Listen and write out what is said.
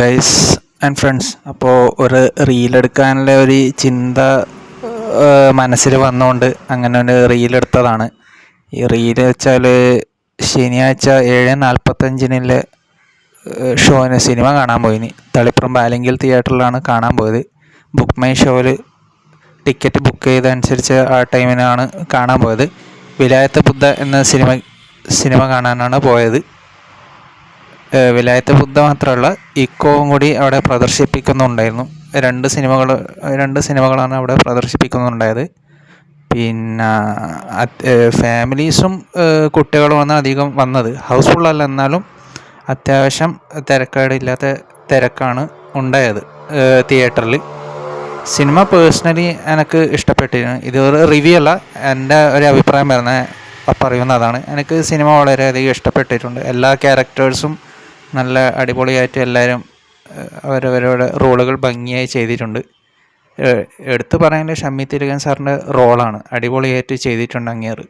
Guys and friends, അപ്പോൾ ഒരു റീലെടുക്കാനുള്ള ഒരു ചിന്ത മനസ്സിൽ വന്നുകൊണ്ട് അങ്ങനെ ഒരു റീലെടുത്തതാണ്. ഈ റീല് വെച്ചാൽ ശനിയാഴ്ച 7:45 ഷോന് സിനിമ കാണാൻ പോയിന്. തളിപ്പറമ്പ് ആലിങ്കൽ തിയേറ്ററിലാണ് കാണാൻ പോയത്. ബുക്ക് മൈ ഷോയിൽ ടിക്കറ്റ് ബുക്ക് ചെയ്തനുസരിച്ച് ആ ടൈമിനാണ് കാണാൻ പോയത്. വിലായത്ത് ബുദ്ധ എന്ന സിനിമ കാണാനാണ് പോയത്. വിലായത്ത് ബുദ്ധ മാത്രമല്ല, ഇക്കോവും കൂടി അവിടെ പ്രദർശിപ്പിക്കുന്നുണ്ടായിരുന്നു. രണ്ട് സിനിമകളാണ് അവിടെ പ്രദർശിപ്പിക്കുന്നുണ്ടായത്. പിന്നെ ഫാമിലീസും കുട്ടികളുമാണ് അധികം വന്നത്. ഹൗസ്ഫുള്ളല്ല, എന്നാലും അത്യാവശ്യം തിരക്കേടില്ലാത്ത തിരക്കാണ് ഉണ്ടായത് തിയേറ്ററിൽ. സിനിമ പേഴ്സണലി എനിക്ക് ഇഷ്ടപ്പെട്ടിരുന്നു. ഇത് ഒരു റിവ്യൂ അല്ല, എൻ്റെ ഒരു അഭിപ്രായം പറയുന്നതാണ്. എനിക്ക് സിനിമ വളരെയധികം ഇഷ്ടപ്പെട്ടിട്ടുണ്ട്. എല്ലാ ക്യാരക്ടേഴ്സും നല്ല അടിപൊളിയായിട്ട് എല്ലാവരും അവരവരുടെ റോളുകൾ ഭംഗിയായി ചെയ്തിട്ടുണ്ട്. എടുത്തു പറയാനുള്ള ഷമ്മി തിലകൻ സാറിൻ്റെ റോളാണ് അടിപൊളിയായിട്ട് ചെയ്തിട്ടുണ്ട് അങ്ങേറ്.